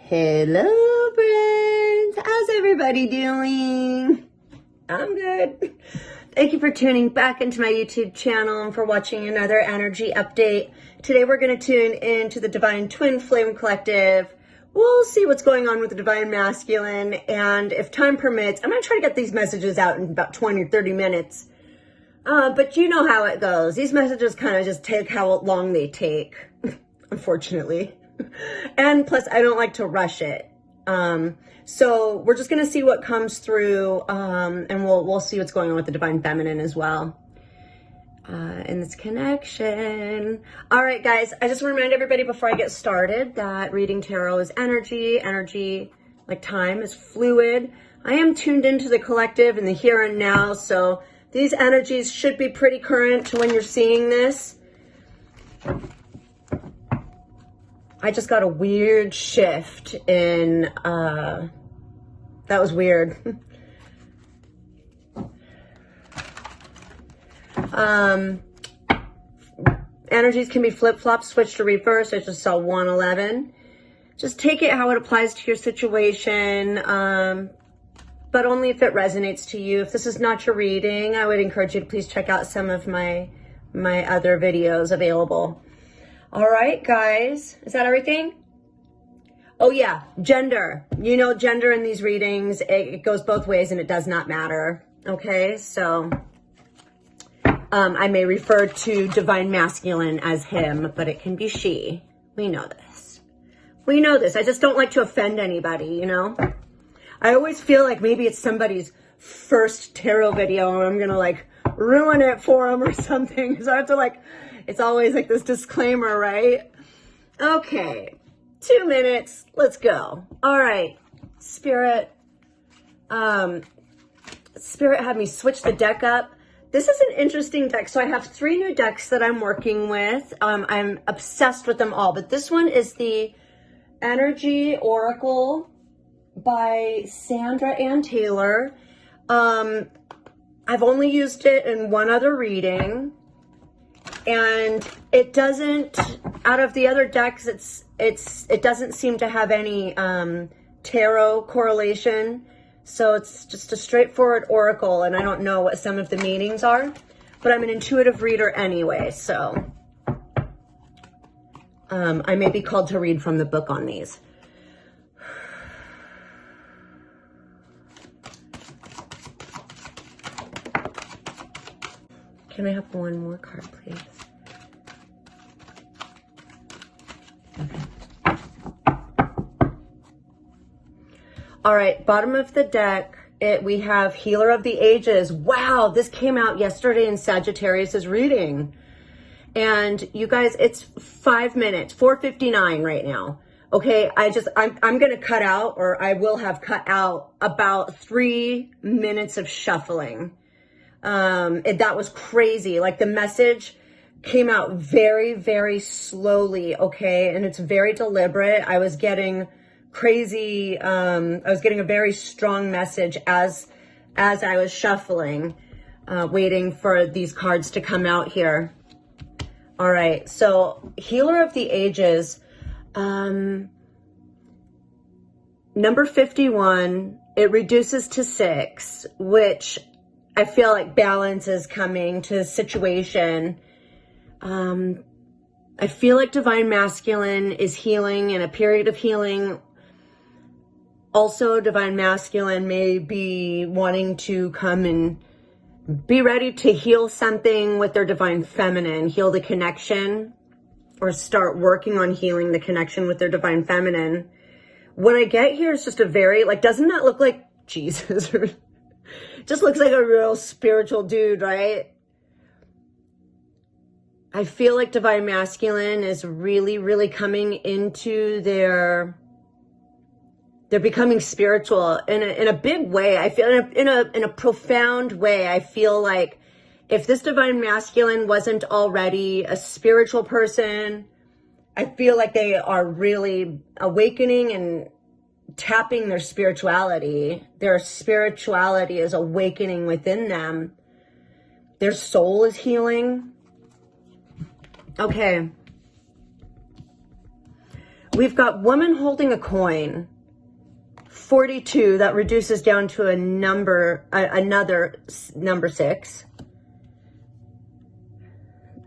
Hello, friends. How's everybody doing? I'm good. Thank you for tuning back into my YouTube channel and for watching another energy update. Today we're going to tune into the Divine Twin Flame Collective. We'll see what's going on with the Divine Masculine, and if time permits, I'm going to try to get these messages out in about 20 or 30 minutes. But you know how it goes. These messages kind of just take how long they take, unfortunately. And plus, I don't like to rush it. So we're just going to see what comes through, and we'll see what's going on with the Divine Feminine as well. In this connection. All right, guys, I just want to remind everybody before I get started that reading tarot is energy. Energy, like time, is fluid. I am tuned into the collective in the here and now, so these energies should be pretty current to when you're seeing this. I just got a weird shift in, that was weird. Energies can be flip-flop, switch to reverse. I just saw 111. Just take it how it applies to your situation, but only if it resonates to you. If this is not your reading, I would encourage you to please check out some of my other videos available. All right, guys, is that everything? Oh yeah, gender. You know, gender in these readings, it goes both ways and it does not matter. Okay, so I may refer to Divine Masculine as him, but it can be she. We know this. We know this. I just don't like to offend anybody, you know? I always feel like maybe it's somebody's first tarot video and I'm gonna like ruin it for them or something. So I have to like, it's always like this disclaimer, right? Okay, 2 minutes, let's go. All right, Spirit. Spirit had me switch the deck up. This is an interesting deck. So I have 3 new decks that I'm working with. I'm obsessed with them all, but this one is the Energy Oracle by Sandra Ann Taylor. I've only used it in one other reading, and it doesn't, out of the other decks, it doesn't seem to have any tarot correlation. So it's just a straightforward oracle, and I don't know what some of the meanings are, but I'm an intuitive reader anyway, so I may be called to read from the book on these. Can I have one more card, please? Okay. All right, bottom of the deck, we have Healer of the Ages. Wow, this came out yesterday in Sagittarius's reading. And you guys, it's 5 minutes, 4:59 right now. Okay, I'm going to cut out, or I will have cut out about 3 minutes of shuffling. That was crazy. Like, the message came out very, very slowly, okay? And it's very deliberate. I was getting crazy, I was getting a very strong message as I was shuffling, waiting for these cards to come out here. All right, so Healer of the Ages, number 51, it reduces to 6, which I feel like balance is coming to the situation. I feel like Divine Masculine is healing, in a period of healing. Also, Divine Masculine may be wanting to come and be ready to heal something with their Divine Feminine, heal the connection, or start working on healing the connection with their Divine Feminine. What I get here is just a very, like, doesn't that look like Jesus? Just looks like a real spiritual dude, right? I feel like Divine Masculine is really, really coming into they're becoming spiritual in a big way. I feel in a profound way. I feel like if this Divine Masculine wasn't already a spiritual person, I feel like they are really awakening and tapping their spirituality. Their spirituality is awakening within them. Their soul is healing. Okay. We've got woman holding a coin, 42, that reduces down to a number, another number 6.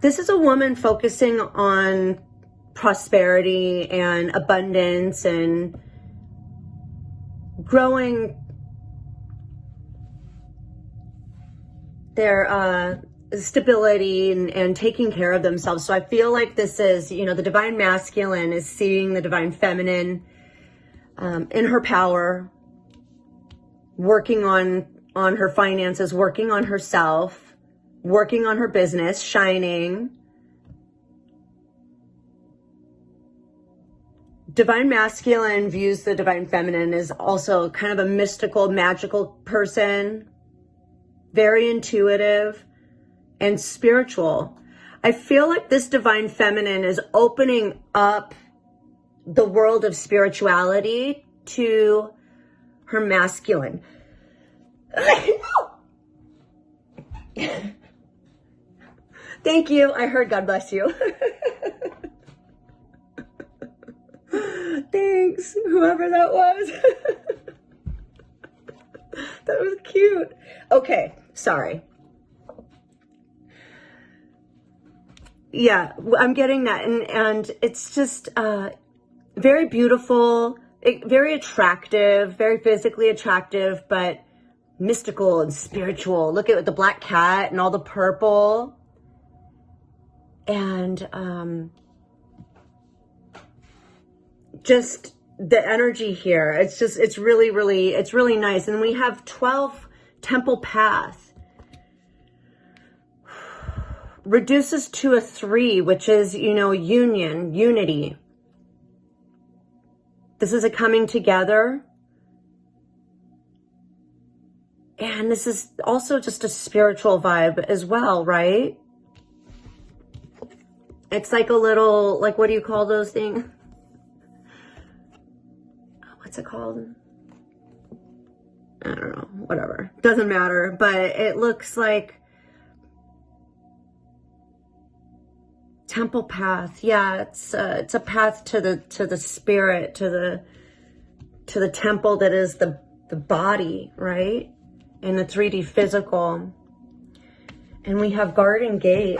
This is a woman focusing on prosperity and abundance and growing their stability and taking care of themselves. So I feel like this is, you know, the divine masculine is seeing the divine feminine in her power, working on her finances, working on herself, working on her business, shining. Divine masculine views the divine feminine as also kind of a mystical, magical person, very intuitive and spiritual. I feel like this divine feminine is opening up the world of spirituality to her masculine. Thank you. I heard God bless you. Thanks, whoever that was. That was cute. Okay, sorry. Yeah, I'm getting that. And it's just very beautiful, very attractive, very physically attractive, but mystical and spiritual. Look at the black cat and all the purple. And just the energy here. It's really nice. And we have 12 temple path. Reduces to a 3, which is, you know, union, unity. This is a coming together. And this is also just a spiritual vibe as well, right? It's like a little, like, what do you call those things? What's it called? I don't know, whatever. Doesn't matter, but it looks like temple path. Yeah, it's a path to the spirit, to the temple that is the body, right? And the 3D physical. And we have garden gate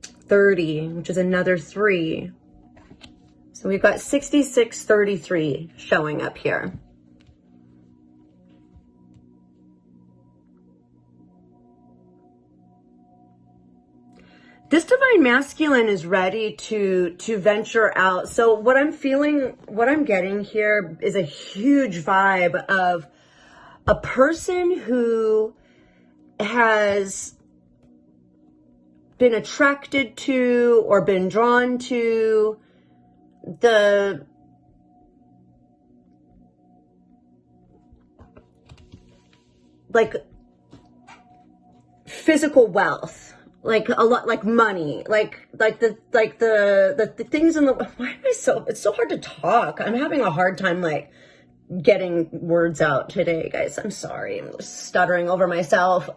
30, which is another 3. So we've got 6633 showing up here. This divine masculine is ready to venture out. So what I'm feeling, what I'm getting here is a huge vibe of a person who has been attracted to or been drawn to the like physical wealth, like a lot, like money, like the things in the, why am I so, it's so hard to talk. I'm having a hard time like getting words out today, guys. I'm sorry. I'm just stuttering over myself.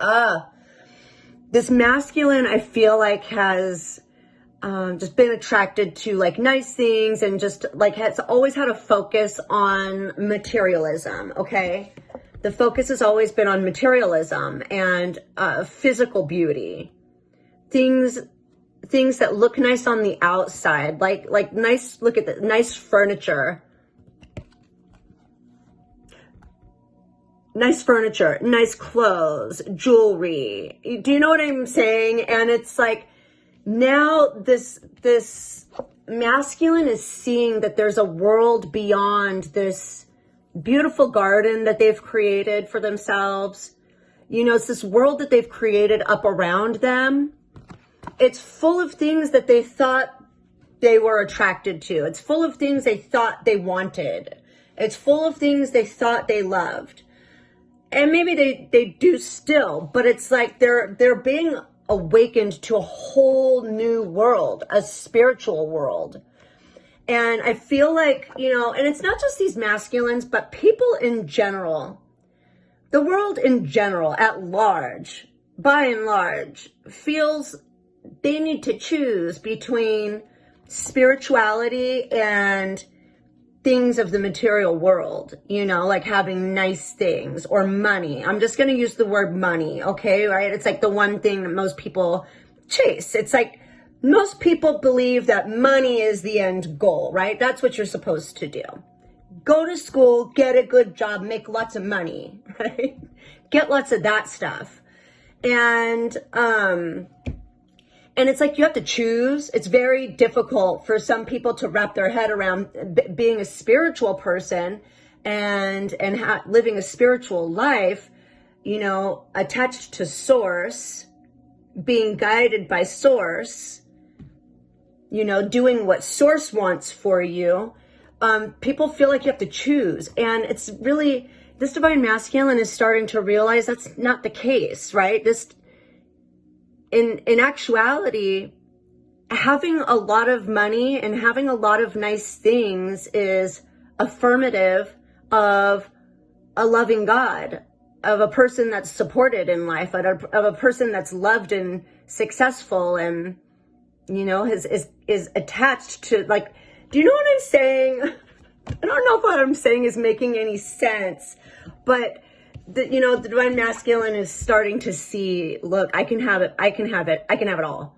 This masculine, I feel like has just been attracted to like nice things and just like has always had a focus on materialism. Okay. The focus has always been on materialism and physical beauty. Things that look nice on the outside, like nice, look at the nice furniture. Nice furniture, nice clothes, jewelry. Do you know what I'm saying? And it's like, now this masculine is seeing that there's a world beyond this beautiful garden that they've created for themselves. You know, it's this world that they've created up around them. It's full of things that they thought they were attracted to. It's full of things they thought they wanted. It's full of things they thought they loved. And maybe they do still, but it's like they're being awakened to a whole new world, a spiritual world. And I feel like, you know, and it's not just these masculines, but people in general, the world in general at large, by and large, feels they need to choose between spirituality and things of the material world, you know, like having nice things or money. I'm just going to use the word money, okay, right? It's like the one thing that most people chase. It's like most people believe that money is the end goal, right? That's what you're supposed to do. Go to school, get a good job, make lots of money, right? Get lots of that stuff. And it's like you have to choose. It's very difficult for some people to wrap their head around being a spiritual person and living a spiritual life, you know, attached to source, being guided by source, you know, doing what source wants for you. People feel like you have to choose. And it's really, this divine masculine is starting to realize that's not the case, right? In actuality, having a lot of money and having a lot of nice things is affirmative of a loving God, of a person that's supported in life, of a person that's loved and successful and, you know, is attached to, like, do you know what I'm saying? I don't know if what I'm saying is making any sense, but you know, the divine masculine is starting to see, look, I can have it. I can have it all.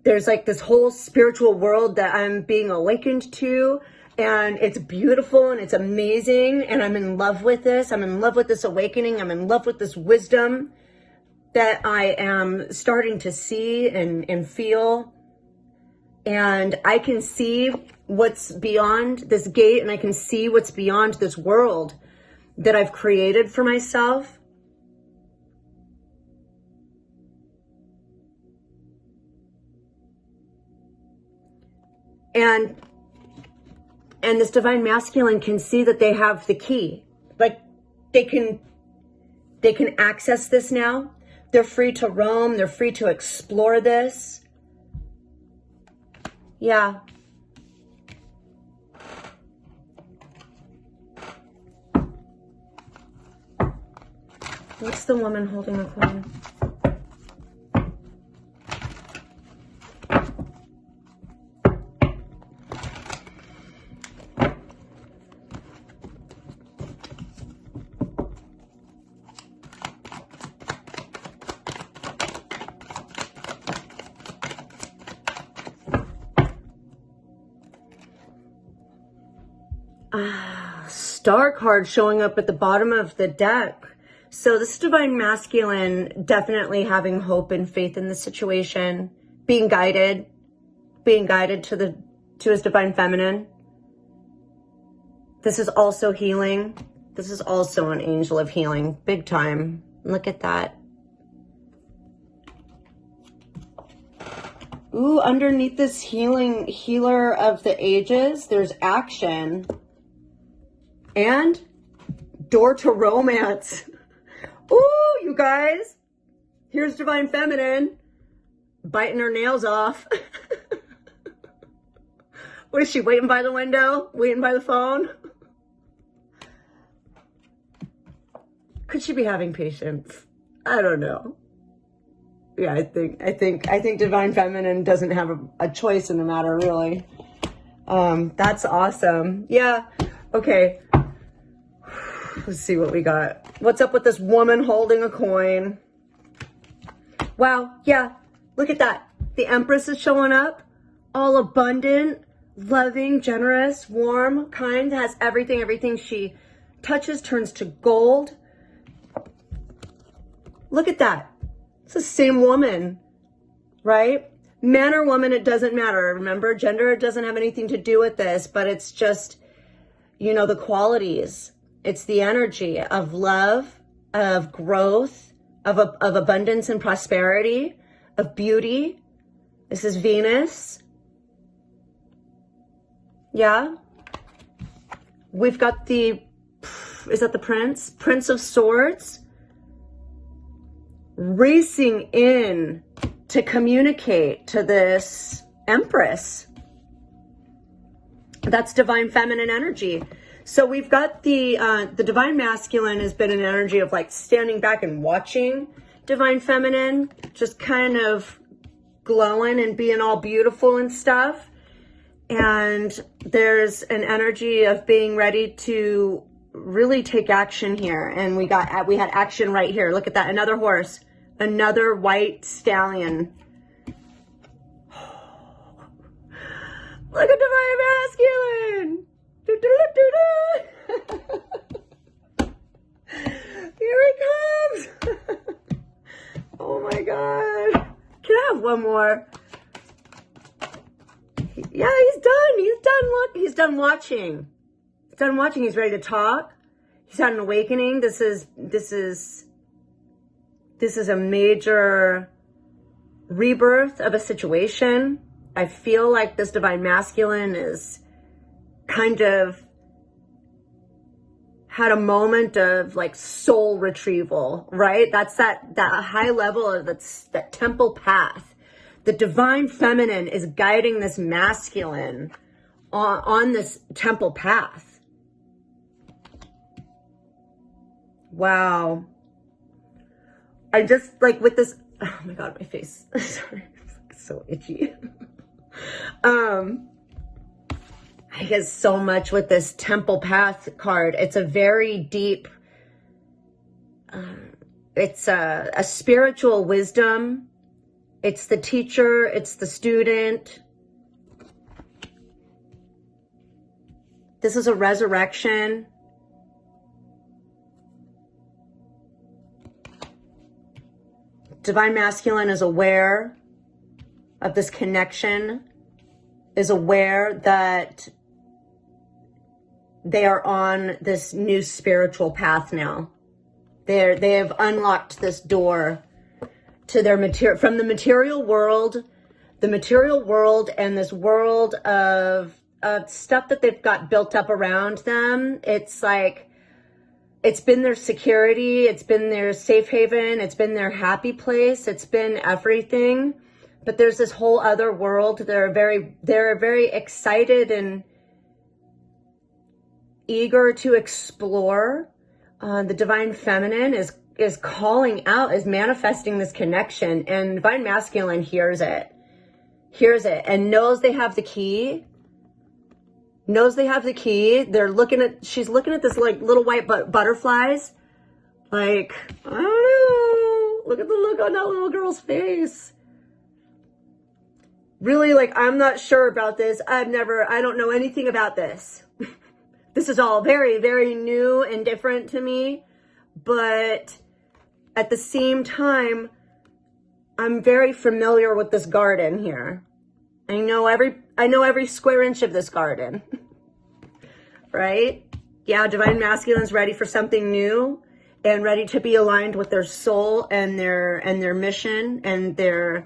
There's like this whole spiritual world that I'm being awakened to, and it's beautiful and it's amazing. And I'm in love with this. I'm in love with this awakening. I'm in love with this wisdom that I am starting to see and feel. And I can see what's beyond this gate, and I can see what's beyond this world that I've created for myself. And this divine masculine can see that they have the key. Like they can access this now. They're free to roam. They're free to explore this. Yeah. What's the woman holding a coin? Star card showing up at the bottom of the deck. So this divine masculine definitely having hope and faith in the situation, being guided to his divine feminine. This is also healing. This is also an angel of healing, big time. Look at that. Ooh, underneath this healer of the ages, there's action and door to romance. Ooh, you guys, here's divine feminine biting her nails off. What is she, waiting by the window? Waiting by the phone? Could she be having patience? I don't know. Yeah, I think divine feminine doesn't have a choice in the matter, really. That's awesome. Yeah. Okay. Let's see what we got. What's up with this woman holding a coin? Wow. Yeah. Look at that. The Empress is showing up. All abundant, loving, generous, warm, kind, has everything. Everything she touches turns to gold. Look at that. It's the same woman, right? Man or woman, it doesn't matter. Remember, gender doesn't have anything to do with this, but it's just, you know, the qualities. It's the energy of love, of growth, of abundance and prosperity, of beauty. This is Venus. Yeah. We've got is that the Prince? Prince of Swords. Racing in to communicate to this Empress. That's divine feminine energy. So we've got the divine masculine has been an energy of like standing back and watching divine feminine, just kind of glowing and being all beautiful and stuff. And there's an energy of being ready to really take action here. And we had action right here. Look at that. Another horse, another white stallion. Look at divine masculine. Here he comes. Oh my God. Can I have one more? Yeah, he's done. He's done watching. He's done watching. He's ready to talk. He's had an awakening. This is a major rebirth of a situation. I feel like this divine masculine is kind of had a moment of like soul retrieval, right? That's that high level of that temple path. The divine feminine is guiding this masculine on this temple path. Wow. I just like with this, oh my God, my face. Sorry, it's so itchy. I get so much with this temple path card. It's a very deep, it's a spiritual wisdom. It's the teacher, it's the student. This is a resurrection. Divine masculine is aware of this connection, is aware that they are on this new spiritual path now. They have unlocked this door to their from the material world and this world of stuff that they've got built up around them. It's like, it's been their security, it's been their safe haven, it's been their happy place, it's been everything. But there's this whole other world. They're very excited and eager to explore. The divine feminine is calling out, is manifesting this connection, and divine masculine hears it and knows they have the key. She's looking at this like little white butterflies. Like, I don't know. Look at the look on that little girl's face. Really, like, I'm not sure about this. I don't know anything about this. This is all very, very new and different to me. But at the same time, I'm very familiar with this garden here. I know every square inch of this garden. Right? Yeah, divine masculine's ready for something new and ready to be aligned with their soul and their mission and their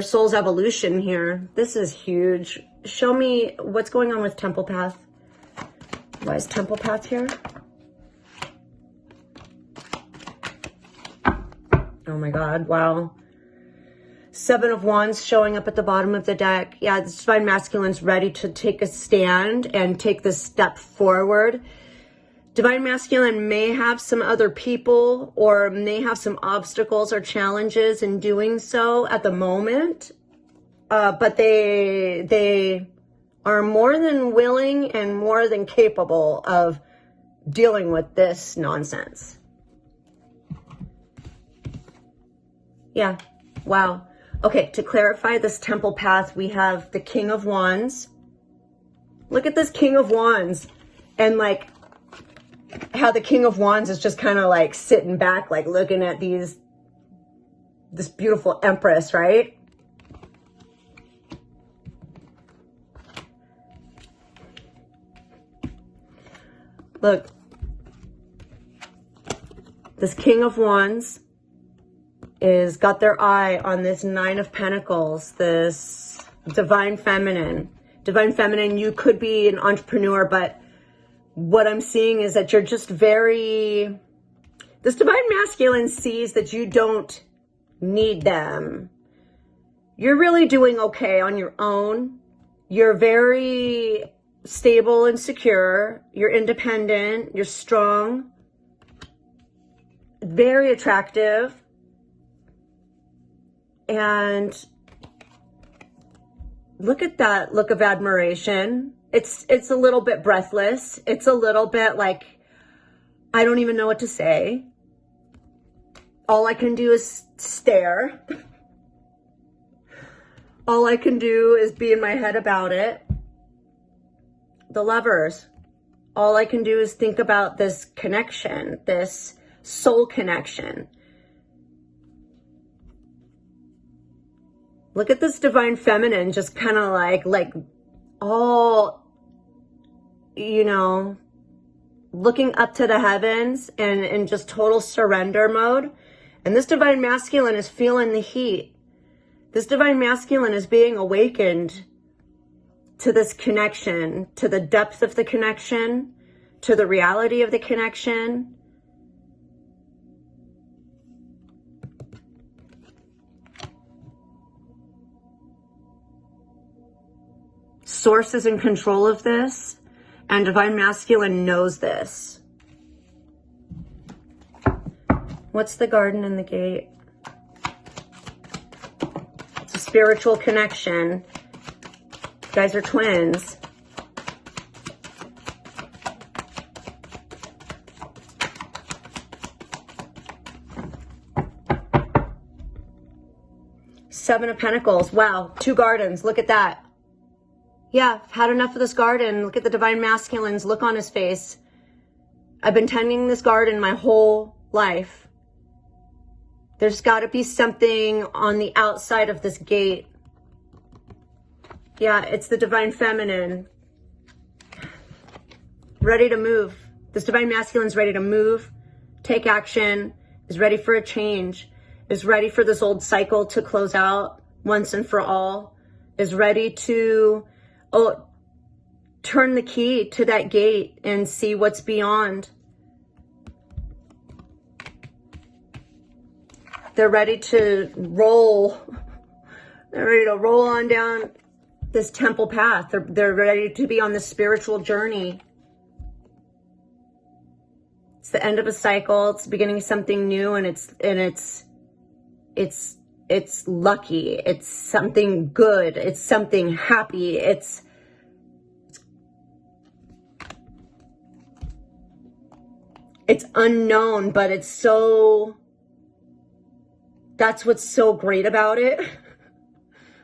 soul's evolution here. This is huge. Show me what's going on with temple path. Why is temple path here? Oh my God, wow. 7 of Wands showing up at the bottom of the deck. Yeah, this divine masculine's ready to take a stand and take this step forward. Divine masculine may have some other people or may have some obstacles or challenges in doing so at the moment. But they are more than willing and more than capable of dealing with this nonsense. Yeah, wow. Okay, to clarify this temple path, we have the King of Wands. Look at this King of Wands. And like how the King of Wands is just kind of like sitting back, like looking at this beautiful Empress, right? Look, this King of Wands is got their eye on this 9 of Pentacles, this divine feminine. Divine feminine, you could be an entrepreneur, but what I'm seeing is that you're just this divine masculine sees that you don't need them. You're really doing okay on your own. You're very stable and secure. You're independent. You're strong. Very attractive. And look at that look of admiration. It's a little bit breathless. It's a little bit like, I don't even know what to say. All I can do is stare. All I can do is be in my head about it. The Lovers. All I can do is think about this connection, this soul connection. Look at this Divine Feminine just kind of like all, you know, looking up to the heavens and in just total surrender mode. And this Divine Masculine is feeling the heat. This Divine Masculine is being awakened to this connection, to the depth of the connection, to the reality of the connection. Source is in control of this, and Divine Masculine knows this. What's the garden and the gate? It's a spiritual connection. You guys are twins. Seven of Pentacles. Wow, 2 gardens. Look at that. Yeah, I've had enough of this garden. Look at the Divine Masculine's look on his face. I've been tending this garden my whole life. There's got to be something on the outside of this gate. Yeah, it's the Divine Feminine. Ready to move. This Divine Masculine's ready to move, take action, is ready for a change, is ready for this old cycle to close out once and for all, is ready to turn the key to that gate and see what's beyond. They're ready to roll. They're ready to roll on down this temple path. They're ready to be on this spiritual journey. It's the end of a cycle. It's the beginning of something new, and it's lucky. It's something good. It's something happy. It's unknown, but it's so, that's what's so great about it,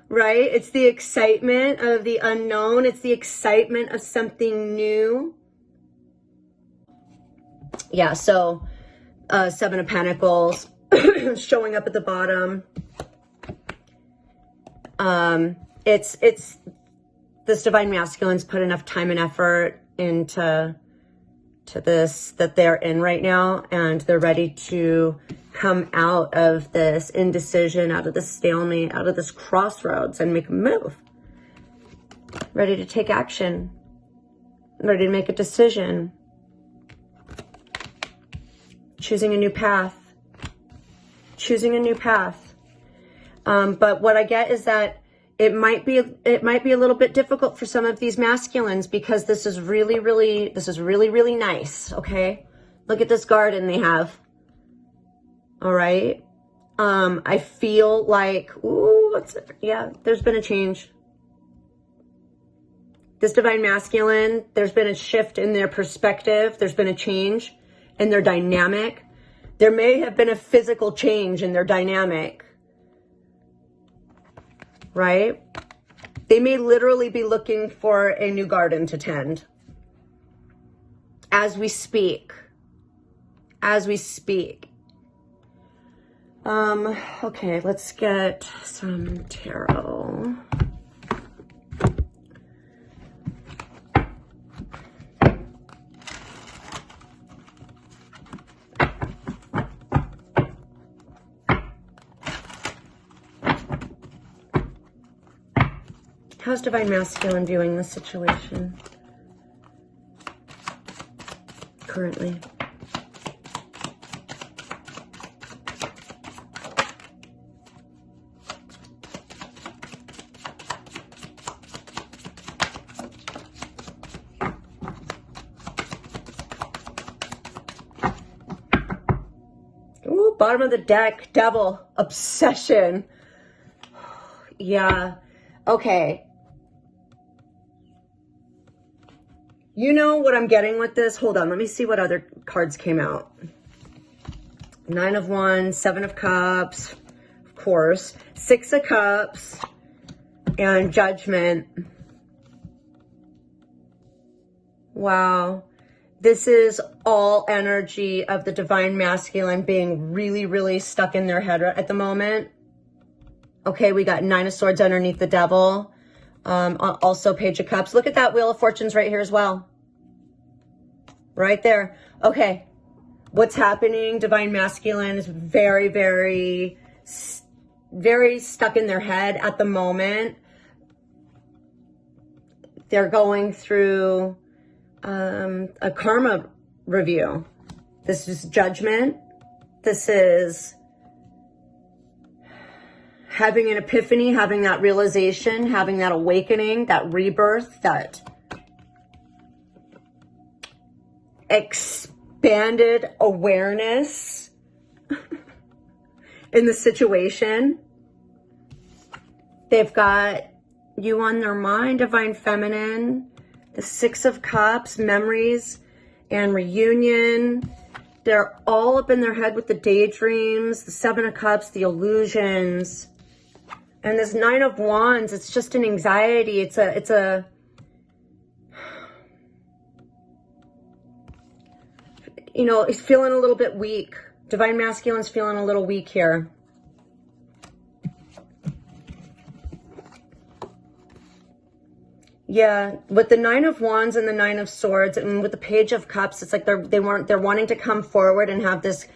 right? It's the excitement of the unknown. It's the excitement of something new. Yeah, so 7 of Pentacles showing up at the bottom. It's this Divine Masculine's put enough time and effort into this that they're in right now, and they're ready to come out of this indecision, out of this stalemate, out of this crossroads, and make a move. Ready to take action. Ready to make a decision. Choosing a new path. Choosing a new path. But what I get is that it might be a little bit difficult for some of these masculines, because this is really, really nice. Okay. Look at this garden they have. All right. I feel like, yeah, there's been a change. This Divine Masculine, there's been a shift in their perspective. There's been a change in their dynamic. There may have been a physical change in their dynamic, right? They may literally be looking for a new garden to tend as we speak. As we speak. Okay, let's get some tarot. How's Divine Masculine viewing this situation currently? Ooh, bottom of the deck, Devil, obsession. Yeah, okay. You know what I'm getting with this? Hold on, let me see what other cards came out. 9 of Wands, 7 of Cups, of course, 6 of Cups, and Judgment. Wow. This is all energy of the divine masculine being really, really stuck in their head at the moment. Okay, we got 9 of Swords underneath the Devil. Also Page of Cups. Look at that Wheel of Fortunes right here as well. Right there. Okay. What's happening? Divine masculine is very, very, very stuck in their head at the moment. They're going through a karma review. This is Judgment. This is having an epiphany, having that realization, having that awakening, that rebirth, that expanded awareness in the situation. They've got you on their mind, Divine Feminine, the 6 of Cups, memories and reunion. They're all up in their head with the daydreams, the 7 of Cups, the illusions. And this 9 of Wands, it's just an anxiety. It's you know, it's feeling a little bit weak. Divine masculine's feeling a little weak here. Yeah, with the 9 of Wands and the 9 of Swords, and with the Page of Cups, it's like they're wanting to come forward and have this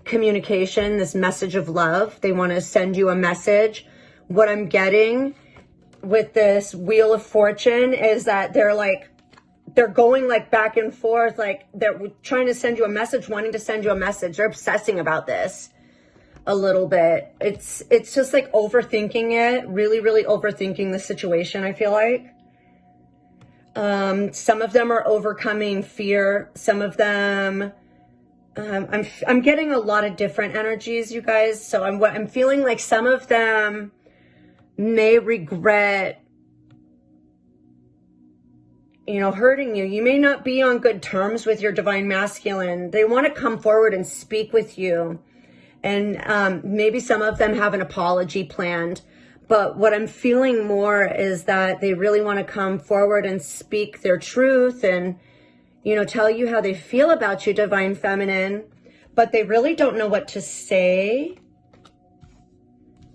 communication, this message of love. They want to send you a message. What I'm getting with this Wheel of Fortune is that they're going like back and forth, like they're trying to send you a message, wanting to send you a message. They're obsessing about this a little bit. It's just like overthinking it, really, really overthinking the situation, I feel like. Some of them are overcoming fear. Some of them, I'm getting a lot of different energies, you guys. So I'm feeling like some of them may regret, you know, hurting you. You may not be on good terms with your divine masculine. They want to come forward and speak with you. And maybe some of them have an apology planned. But what I'm feeling more is that they really want to come forward and speak their truth and, you know, tell you how they feel about you, Divine Feminine. But they really don't know what to say.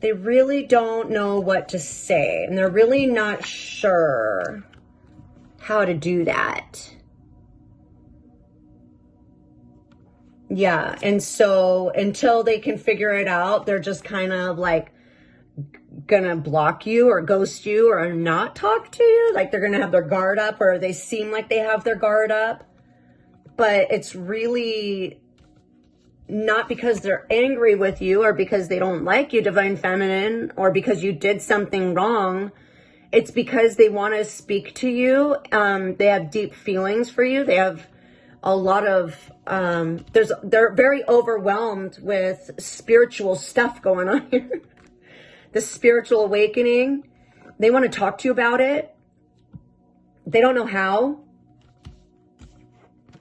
They really don't know what to say. And they're really not sure how to do that. Yeah. And so until they can figure it out, they're just kind of like gonna block you or ghost you or not talk to you. Like they're gonna have their guard up, or they seem like they have their guard up. But it's really not because they're angry with you or because they don't like you, Divine Feminine, or because you did something wrong. It's because they want to speak to you. They have deep feelings for you. They have a lot of, they're very overwhelmed with spiritual stuff going on here. The spiritual awakening. They want to talk to you about it. They don't know how.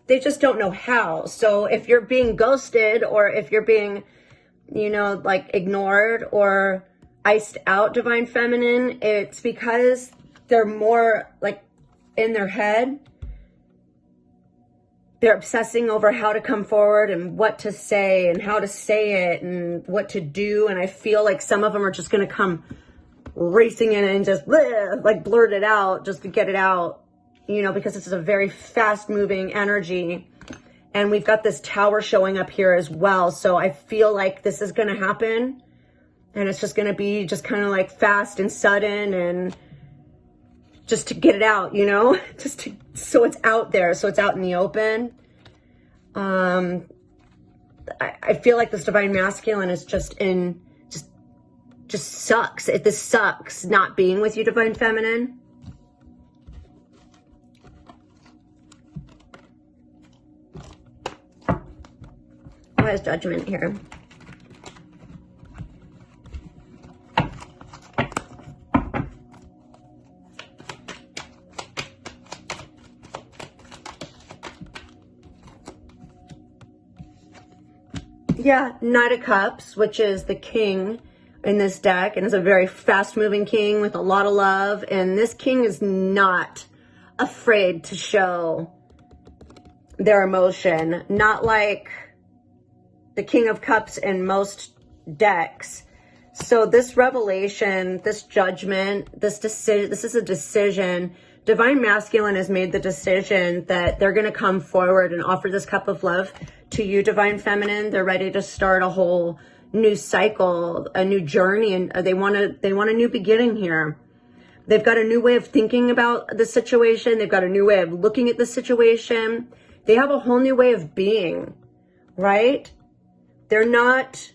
They just don't know how. So if you're being ghosted, or if you're being, you know, like ignored or iced out, Divine Feminine, it's because they're more like in their head. They're obsessing over how to come forward and what to say and how to say it and what to do. And I feel like some of them are just going to come racing in and just like blurt it out just to get it out, you know, because this is a very fast moving energy. And we've got this Tower showing up here as well. So I feel like this is going to happen. And it's just going to be just kind of like fast and sudden, and just to get it out, you know, so it's out there. So it's out in the open. I feel like this Divine Masculine is just sucks. This sucks not being with you, Divine Feminine. Why is Judgment here? Yeah, Knight of Cups, which is the king in this deck, and is a very fast-moving king with a lot of love. And this king is not afraid to show their emotion, not like the King of Cups in most decks. So this revelation, this judgment, this decision, this is a decision. Divine Masculine has made the decision that they're going to come forward and offer this cup of love to you, Divine Feminine. They're ready to start a whole new cycle, a new journey, and they want a new beginning here. They've got a new way of thinking about the situation. They've got a new way of looking at the situation. They have a whole new way of being, right? They're not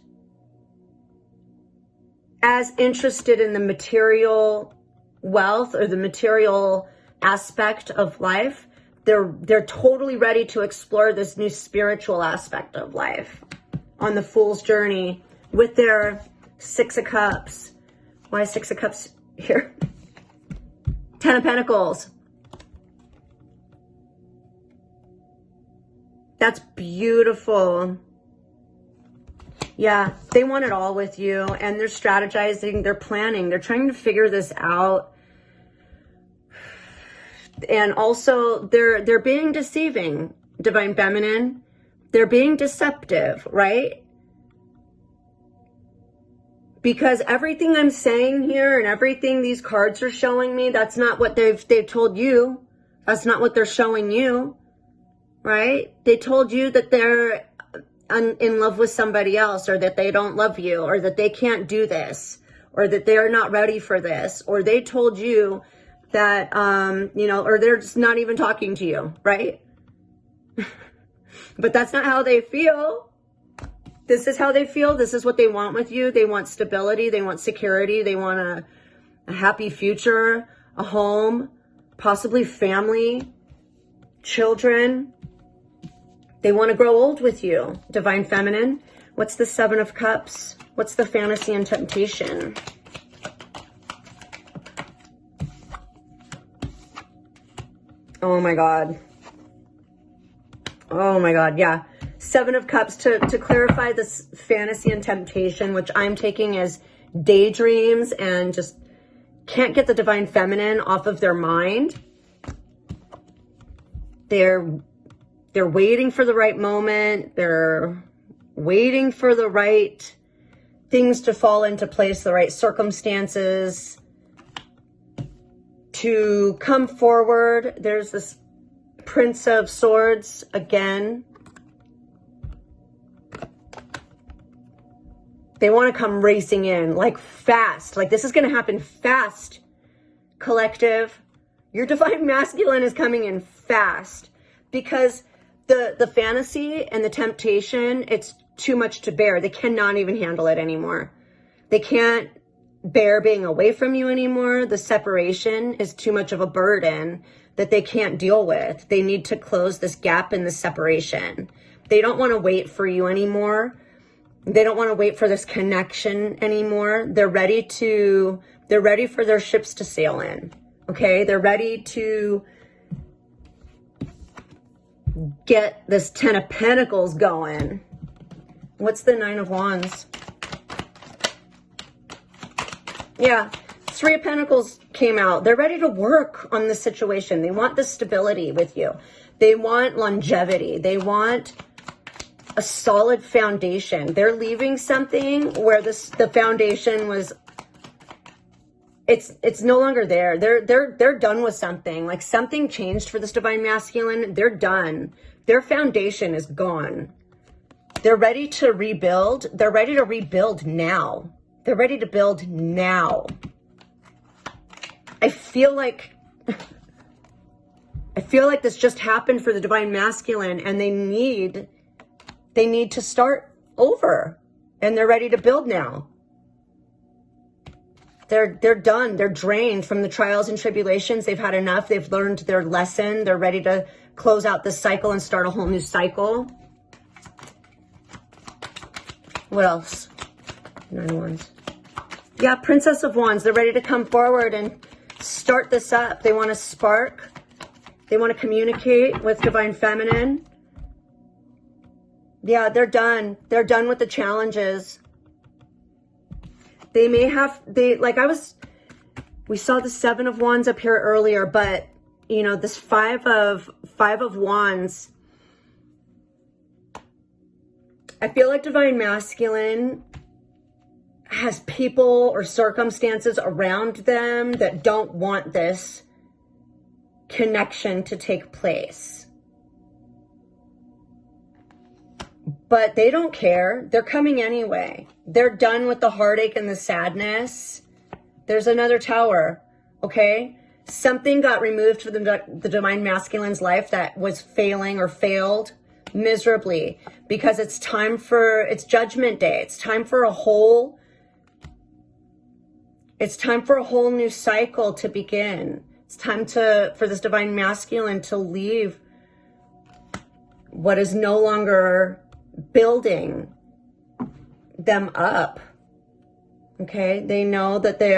as interested in the material wealth or the material aspect of life. They're totally ready to explore this new spiritual aspect of life on the Fool's journey with their Six of Cups. Why Six of Cups here? Ten of Pentacles. That's beautiful. Yeah, they want it all with you, and they're strategizing, they're planning, they're trying to figure this out. And also they're being deceiving, Divine Feminine. They're being deceptive, right? Because everything I'm saying here and everything these cards are showing me, that's not what they've told you. That's not what they're showing you, right? They told you that they're in love with somebody else, or that they don't love you, or that they can't do this, or that they're not ready for this, or they told you that, you know, or they're just not even talking to you, right? But that's not how they feel. This is how they feel. This is what they want with you. They want stability. They want security. They want a happy future, a home, possibly family, children. They want to grow old with you, Divine Feminine. What's the Seven of Cups? What's the fantasy and temptation? Oh my God. Oh my God, yeah. Seven of Cups, to clarify this fantasy and temptation, which I'm taking as daydreams and just can't get the Divine Feminine off of their mind. They're waiting for the right moment. They're waiting for the right things to fall into place, the right circumstances to come forward. There's this Prince of Swords again. They want to come racing in, like fast. Like this is going to happen fast, collective. Your Divine Masculine is coming in fast because the fantasy and the temptation, it's too much to bear. They cannot even handle it anymore. They can't bear being away from you anymore. The separation is too much of a burden that they can't deal with. They need to close this gap in the separation. They don't want to wait for you anymore. They don't want to wait for this connection anymore. They're ready for their ships to sail in. Okay? They're ready to get this Ten of Pentacles going. What's the Nine of Wands? Yeah, Three of Pentacles came out. They're ready to work on this situation. They want the stability with you. They want longevity. They want a solid foundation. They're leaving something where the foundation was, it's no longer there. They're done with something. Like something changed for this Divine Masculine. They're done. Their foundation is gone. They're ready to rebuild. They're ready to rebuild now. They're ready to build now. I feel like this just happened for the Divine Masculine, and they need to start over, and they're ready to build now. They're done. They're drained from the trials and tribulations. They've had enough. They've learned their lesson. They're ready to close out this cycle and start a whole new cycle. What else? Nine of Wands. Yeah, Princess of Wands. They're ready to come forward and start this up. They want to spark. They want to communicate with Divine Feminine. Yeah, they're done. They're done with the challenges. They may have, we saw the 7 of Wands up here earlier, but you know, this 5 of Wands, I feel like Divine Masculine has people or circumstances around them that don't want this connection to take place. But they don't care. They're coming anyway. They're done with the heartache and the sadness. There's another Tower, okay? Something got removed from the Divine Masculine's life that was failing or failed miserably, because it's Judgment Day. It's time for a whole new cycle to begin. It's time for this Divine Masculine to leave what is no longer building them up. Okay, they know that they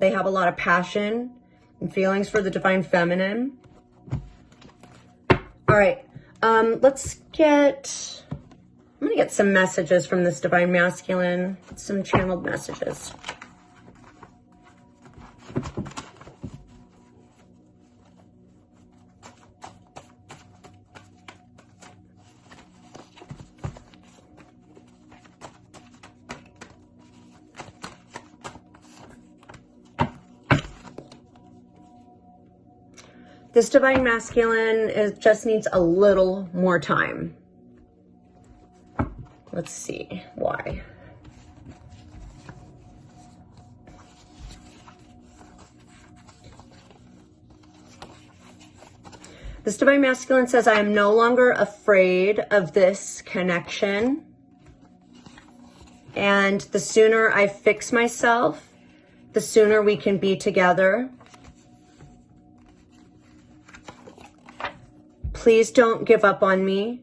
have a lot of passion and feelings for the Divine Feminine. All right, I'm gonna get some messages from this Divine Masculine, some channeled messages. This Divine Masculine just needs a little more time. Let's see why. This Divine Masculine says, I am no longer afraid of this connection. And the sooner I fix myself, the sooner we can be together. Please don't give up on me.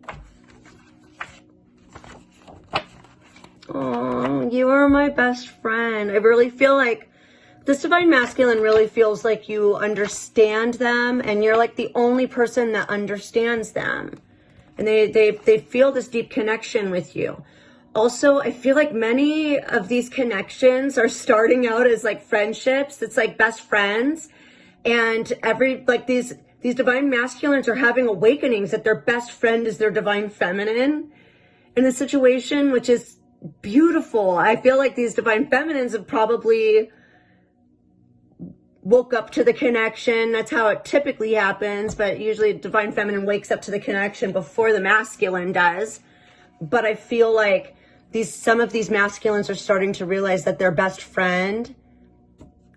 Oh, you are my best friend. I really feel like this Divine Masculine really feels like you understand them, and you're like the only person that understands them. And they feel this deep connection with you. Also, I feel like many of these connections are starting out as like friendships. It's like best friends. And these Divine Masculines are having awakenings that their best friend is their Divine Feminine in a situation, which is beautiful. I feel like these Divine Feminines have probably woke up to the connection. That's how it typically happens, but usually Divine Feminine wakes up to the connection before the Masculine does. But I feel like some of these Masculines are starting to realize that their best friend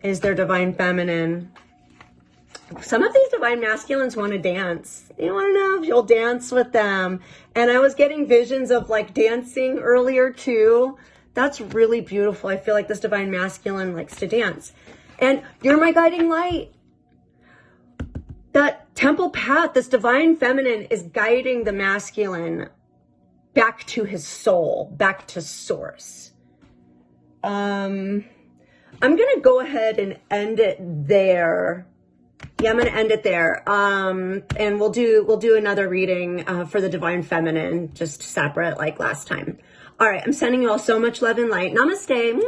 is their Divine Feminine. Some of these Divine Masculines want to dance. They want to know if you'll dance with them. And I was getting visions of like dancing earlier too. That's really beautiful. I feel like this Divine Masculine likes to dance. And you're my guiding light. That temple path, this Divine Feminine is guiding the Masculine back to his soul, back to source. I'm going to go ahead and end it there. Yeah, I'm going to end it there. And we'll do another reading for the Divine Feminine, just separate like last time. All right, I'm sending you all so much love and light. Namaste.